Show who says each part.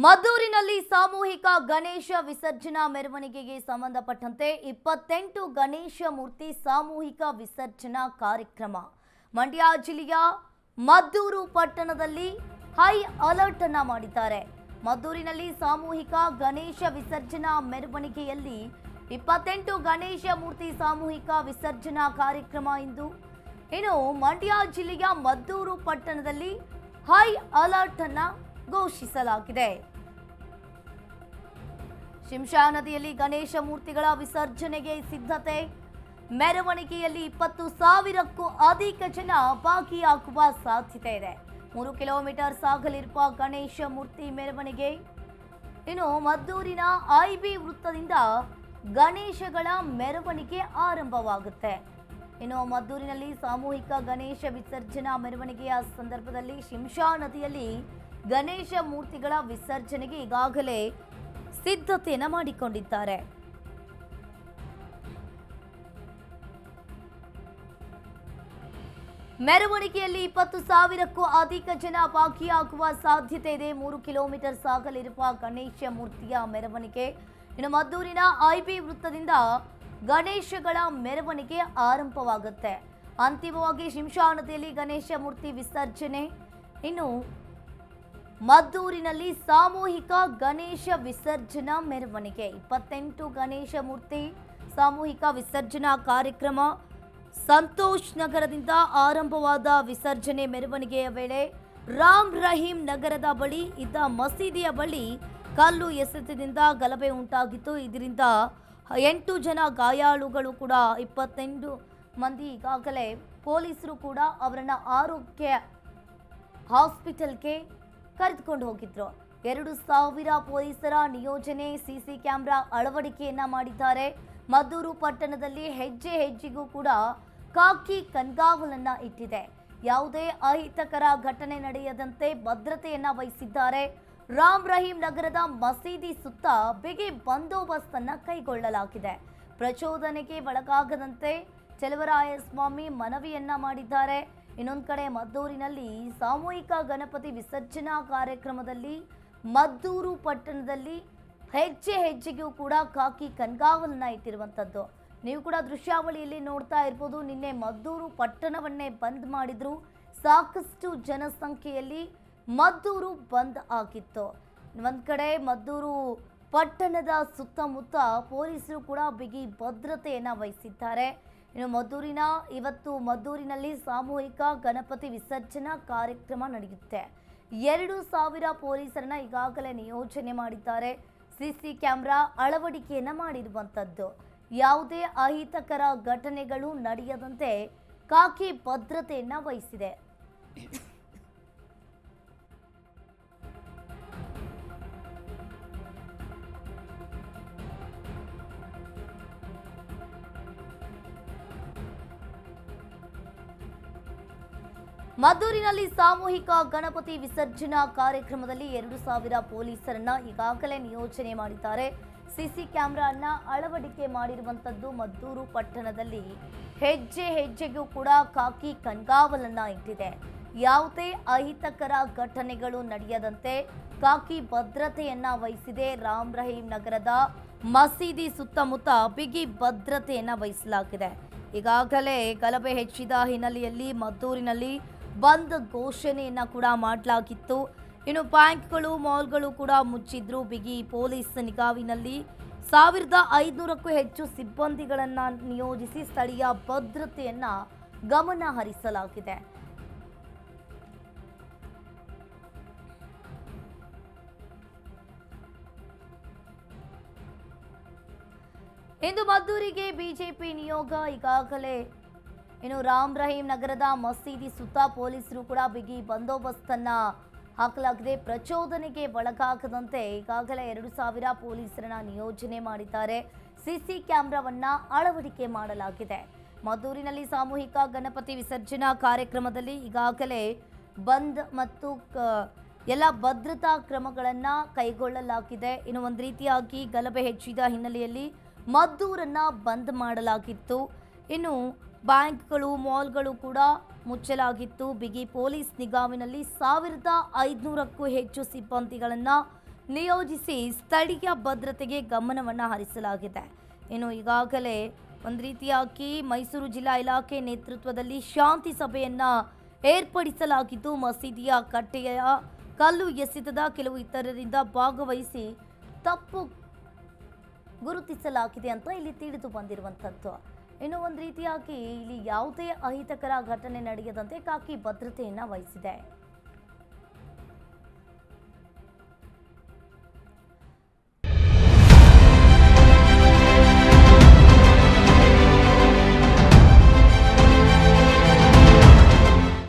Speaker 1: ಮದ್ದೂರಿನಲ್ಲಿ ಸಾಮೂಹಿಕ ಗಣೇಶ ವಿಸರ್ಜನಾ ಮೆರವಣಿಗೆಗೆ ಸಂಬಂಧಪಟ್ಟಂತೆ 28 ಗಣೇಶ ಮೂರ್ತಿ ಸಾಮೂಹಿಕ ವಿಸರ್ಜನಾ ಕಾರ್ಯಕ್ರಮ. ಮಂಡ್ಯ ಜಿಲ್ಲೆಯ ಮದ್ದೂರು ಪಟ್ಟಣದಲ್ಲಿ ಹೈ ಅಲರ್ಟ್ ಅನ್ನು ಮಾಡಿದ್ದಾರೆ. ಮದ್ದೂರಿನಲ್ಲಿ ಸಾಮೂಹಿಕ ಗಣೇಶ ವಿಸರ್ಜನಾ ಮೆರವಣಿಗೆಯಲ್ಲಿ 28 ಗಣೇಶ ಮೂರ್ತಿ ಸಾಮೂಹಿಕ ವಿಸರ್ಜನಾ ಕಾರ್ಯಕ್ರಮ ಇಂದು. ಇನ್ನು ಮಂಡ್ಯ ಜಿಲ್ಲೆಯ ಮದ್ದೂರು ಪಟ್ಟಣದಲ್ಲಿ ಹೈ ಅಲರ್ಟ್ ಅನ್ನು ಘೋಷಿಸಲಾಗಿದೆ. ಶಿಂಷಾ ನದಿಯಲ್ಲಿ ಗಣೇಶ ಮೂರ್ತಿಗಳ ವಿಸರ್ಜನೆಗೆ ಸಿದ್ಧತೆ. ಮೆರವಣಿಗೆಯಲ್ಲಿ 20,000ಕ್ಕೂ ಅಧಿಕ ಜನ ಭಾಗಿಯಾಗುವ ಸಾಧ್ಯತೆ ಇದೆ. 3 ಕಿಲೋಮೀಟರ್ ಸಾಗಲಿರುವ ಗಣೇಶ ಮೂರ್ತಿ ಮೆರವಣಿಗೆ ಇನ್ನು ಮದ್ದೂರಿನ ಐಬಿ ವೃತ್ತದಿಂದ ಗಣೇಶಗಳ ಮೆರವಣಿಗೆ ಆರಂಭವಾಗುತ್ತೆ. ಇನ್ನು ಮದ್ದೂರಿನಲ್ಲಿ ಸಾಮೂಹಿಕ ಗಣೇಶ ವಿಸರ್ಜನಾ ಮೆರವಣಿಗೆಯ ಸಂದರ್ಭದಲ್ಲಿ ಶಿಂಷಾ ನದಿಯಲ್ಲಿ ಗಣೇಶ ಮೂರ್ತಿಗಳ ವಿಸರ್ಜನೆಗೆ ಈಗಾಗಲೇ ಸಿದ್ಧತೆಯನ್ನು ಮಾಡಿಕೊಂಡಿದ್ದಾರೆ. ಮೆರವಣಿಗೆಯಲ್ಲಿ 20,000ಕ್ಕೂ ಅಧಿಕ ಜನ ಭಾಗಿಯಾಗುವ ಸಾಧ್ಯತೆ ಇದೆ. 3 ಕಿಲೋಮೀಟರ್ ಸಾಗಲಿರುವ ಗಣೇಶ ಮೂರ್ತಿಯ ಮೆರವಣಿಗೆ ಇನ್ನು ಮದ್ದೂರಿನ ಐಬಿ ವೃತ್ತದಿಂದ ಗಣೇಶಗಳ ಮೆರವಣಿಗೆ ಆರಂಭವಾಗುತ್ತೆ. ಅಂತಿಮವಾಗಿ ಶಿಂಷಾ ನದಿಯಲ್ಲಿ ಗಣೇಶ ಮೂರ್ತಿ ವಿಸರ್ಜನೆ. ಇನ್ನು ಮದ್ದೂರಿನಲ್ಲಿ ಸಾಮೂಹಿಕ ಗಣೇಶ ವಿಸರ್ಜನಾ ಮೆರವಣಿಗೆ 28 ಗಣೇಶ ಮೂರ್ತಿ ಸಾಮೂಹಿಕ ವಿಸರ್ಜನಾ ಕಾರ್ಯಕ್ರಮ. ಸಂತೋಷ್ ನಗರದಿಂದ ಆರಂಭವಾದ ವಿಸರ್ಜನೆ ಮೆರವಣಿಗೆಯ ವೇಳೆ ರಾಮ್ ರಹೀಂ ನಗರದ ಬಳಿ ಇದ್ದ ಮಸೀದಿಯ ಬಳಿ ಕಲ್ಲು ಎಸೆತದಿಂದ ಗಲಭೆ ಉಂಟಾಗಿತ್ತು. ಇದರಿಂದ 8 ಜನ ಗಾಯಾಳುಗಳು ಕೂಡ 28 ಮಂದಿ ಈಗಾಗಲೇ ಪೊಲೀಸರು ಕೂಡ ಅವರನ್ನು ಆರೋಗ್ಯ ಹಾಸ್ಪಿಟಲ್ಗೆ ಕರೆದುಕೊಂಡು ಹೋಗಿದ್ರು. 2,000 ಪೊಲೀಸರ ನಿಯೋಜನೆ, ಸಿಸಿ ಕ್ಯಾಮೆರಾ ಅಳವಡಿಕೆಯನ್ನ ಮಾಡಿದ್ದಾರೆ. ಮದ್ದೂರು ಪಟ್ಟಣದಲ್ಲಿ ಹೆಜ್ಜೆ ಹೆಜ್ಜೆಗೂ ಕೂಡ ಖಾಕಿ ಕಣ್ಗಾವಲನ್ನ ಇಟ್ಟಿದೆ. ಯಾವುದೇ ಅಹಿತಕರ ಘಟನೆ ನಡೆಯದಂತೆ ಭದ್ರತೆಯನ್ನ ವಹಿಸಿದ್ದಾರೆ. ರಾಮ್ ರಹೀಂ ನಗರದ ಮಸೀದಿ ಸುತ್ತ ಬಿಗಿ ಬಂದೋಬಸ್ತ್ ಅನ್ನ ಕೈಗೊಳ್ಳಲಾಗಿದೆ. ಪ್ರಚೋದನೆಗೆ ಒಳಗಾಗದಂತೆ ಚೆಲುವರಾಯಸ್ವಾಮಿ ಮನವಿಯನ್ನ ಮಾಡಿದ್ದಾರೆ. ಇನ್ನೊಂದು ಕಡೆ ಮದ್ದೂರಿನಲ್ಲಿ ಸಾಮೂಹಿಕ ಗಣಪತಿ ವಿಸರ್ಜನಾ ಕಾರ್ಯಕ್ರಮದಲ್ಲಿ ಮದ್ದೂರು ಪಟ್ಟಣದಲ್ಲಿ ಹೆಜ್ಜೆ ಹೆಜ್ಜೆಗೂ ಕೂಡ ಖಾಕಿ ಕಣ್ಗಾವಲನ್ನ ಇಟ್ಟಿರುವಂಥದ್ದು ನೀವು ಕೂಡ ದೃಶ್ಯಾವಳಿಯಲ್ಲಿ ನೋಡ್ತಾ ಇರ್ಬೋದು. ನಿನ್ನೆ ಮದ್ದೂರು ಪಟ್ಟಣವನ್ನೇ ಬಂದ್ ಮಾಡಿದ್ರು. ಸಾಕಷ್ಟು ಜನಸಂಖ್ಯೆಯಲ್ಲಿ ಮದ್ದೂರು ಬಂದ್ ಆಗಿತ್ತು. ಒಂದು ಕಡೆ ಮದ್ದೂರು ಪಟ್ಟಣದ ಸುತ್ತಮುತ್ತ ಪೊಲೀಸರು ಕೂಡ ಬಿಗಿ ಭದ್ರತೆಯನ್ನು ವಹಿಸಿದ್ದಾರೆ. ಇನ್ನು ಇವತ್ತು ಮದ್ದೂರಿನಲ್ಲಿ ಸಾಮೂಹಿಕ ಗಣಪತಿ ವಿಸರ್ಜನಾ ಕಾರ್ಯಕ್ರಮ ನಡೆಯುತ್ತೆ. 2,000 ಪೊಲೀಸರನ್ನ ಈಗಾಗಲೇ ನಿಯೋಜನೆ ಮಾಡಿದ್ದಾರೆ. ಸಿಸಿ ಕ್ಯಾಮೆರಾ ಅಳವಡಿಕೆಯನ್ನ ಮಾಡಿರುವಂಥದ್ದು. ಯಾವುದೇ ಅಹಿತಕರ ಘಟನೆಗಳು ನಡೆಯದಂತೆ ಖಾಕಿ ಭದ್ರತೆಯನ್ನ ವಹಿಸಿದೆ. ಮದ್ದೂರಿನಲ್ಲಿ ಸಾಮೂಹಿಕ ಗಣಪತಿ ವಿಸರ್ಜನಾ ಕಾರ್ಯಕ್ರಮದಲ್ಲಿ 2,000 ಪೊಲೀಸರನ್ನ ಈಗಾಗಲೇ ನಿಯೋಜನೆ ಮಾಡಿದ್ದಾರೆ. ಸಿಸಿ ಕ್ಯಾಮೆರಾನ್ನ ಅಳವಡಿಕೆ ಮಾಡಿರುವಂಥದ್ದು. ಮದ್ದೂರು ಪಟ್ಟಣದಲ್ಲಿ ಹೆಜ್ಜೆ ಹೆಜ್ಜೆಗೂ ಕೂಡ ಖಾಕಿ ಕಣ್ಗಾವಲನ್ನ ಇಟ್ಟಿದೆ. ಯಾವುದೇ ಅಹಿತಕರ ಘಟನೆಗಳು ನಡೆಯದಂತೆ ಖಾಕಿ ಭದ್ರತೆಯನ್ನ ವಹಿಸಿದೆ. ರಾಮ್ ರಹೀಂ ನಗರದ ಮಸೀದಿ ಸುತ್ತಮುತ್ತ ಬಿಗಿ ಭದ್ರತೆಯನ್ನ ವಹಿಸಲಾಗಿದೆ. ಈಗಾಗಲೇ ಗಲಭೆ ಹೆಚ್ಚಿದ ಹಿನ್ನೆಲೆಯಲ್ಲಿ ಮದ್ದೂರಿನಲ್ಲಿ ಬಂದ್ ಘೋಷಣೆಯನ್ನ ಕೂಡ ಮಾಡಲಾಗಿತ್ತು. ಇನ್ನು ಬ್ಯಾಂಕ್ಗಳು, ಮಾಲ್ಗಳು ಕೂಡ ಮುಚ್ಚಿದ್ರು. ಬಿಗಿ ಪೊಲೀಸ್ ನಿಗಾವಿನಲ್ಲಿ 1,500ಕ್ಕೂ ಹೆಚ್ಚು ಸಿಬ್ಬಂದಿಗಳನ್ನ ನಿಯೋಜಿಸಿ ಸ್ಥಳೀಯ ಭದ್ರತೆಯನ್ನ ಗಮನ ಹರಿಸಲಾಗಿದೆ. ಇಂದು ಮದ್ದೂರಿಗೆ ಬಿಜೆಪಿ ನಿಯೋಗ ಈಗಾಗಲೇ ಇನ್ನು ರಾಮ್ ರಹೀಂ ನಗರದ ಮಸೀದಿ ಸುತ್ತ ಪೊಲೀಸರು ಕೂಡ ಬಿಗಿ ಬಂದೋಬಸ್ತನ್ನ ಹಾಕಲಾಗಿದೆ. ಪ್ರಚೋದನೆಗೆ ಒಳಗಾಗದಂತೆ ಈಗಾಗಲೇ 2,000 ಪೊಲೀಸರನ್ನ ನಿಯೋಜನೆ ಮಾಡಿದ್ದಾರೆ. ಸಿಸಿ ಕ್ಯಾಮೆರಾವನ್ನ ಅಳವಡಿಕೆ ಮಾಡಲಾಗಿದೆ. ಮದ್ದೂರಿನಲ್ಲಿ ಸಾಮೂಹಿಕ ಗಣಪತಿ ವಿಸರ್ಜನಾ ಕಾರ್ಯಕ್ರಮದಲ್ಲಿ ಈಗಾಗಲೇ ಬಂದ್ ಮತ್ತು ಎಲ್ಲ ಭದ್ರತಾ ಕ್ರಮಗಳನ್ನ ಕೈಗೊಳ್ಳಲಾಗಿದೆ. ಇನ್ನು ಒಂದು ರೀತಿಯಾಗಿ ಗಲಭೆ ಹೆಚ್ಚಿದ ಹಿನ್ನೆಲೆಯಲ್ಲಿ ಮದ್ದೂರನ್ನ ಬಂದ್ ಮಾಡಲಾಗಿತ್ತು. ಇನ್ನು ಬ್ಯಾಂಕ್ಗಳು, ಮಾಲ್ಗಳು ಕೂಡ ಮುಚ್ಚಲಾಗಿತ್ತು. ಬಿಗಿ ಪೊಲೀಸ್ ನಿಗಾವಿನಲ್ಲಿ 1,500ಕ್ಕೂ ಹೆಚ್ಚು ಸಿಬ್ಬಂದಿಗಳನ್ನು ನಿಯೋಜಿಸಿ ಸ್ಥಳೀಯ ಭದ್ರತೆಗೆ ಗಮನವನ್ನು ಹರಿಸಲಾಗಿದೆ. ಇನ್ನು ಈಗಾಗಲೇ ಒಂದು ರೀತಿಯಾಗಿ ಮೈಸೂರು ಜಿಲ್ಲಾ ಇಲಾಖೆ ನೇತೃತ್ವದಲ್ಲಿ ಶಾಂತಿ ಸಭೆಯನ್ನ ಏರ್ಪಡಿಸಲಾಗಿದ್ದು, ಮಸೀದಿಯ ಕಟ್ಟೆಯ ಕಲ್ಲು ಎಸೆತದ ಕೆಲವು ಇತರರಿಂದ ಭಾಗವಹಿಸಿ ತಪ್ಪು ಗುರುತಿಸಲಾಗಿದೆ ಅಂತ ಇಲ್ಲಿ ತಿಳಿದು ಬಂದಿರುವಂಥದ್ದು. ಇನ್ನು ಒಂದು ರೀತಿಯಾಗಿ ಇಲ್ಲಿ ಯಾವುದೇ ಅಹಿತಕರ ಘಟನೆ ನಡೆಯದಂತೆ ಖಾಕಿ ಭದ್ರತೆಯನ್ನು ವಹಿಸಿದೆ.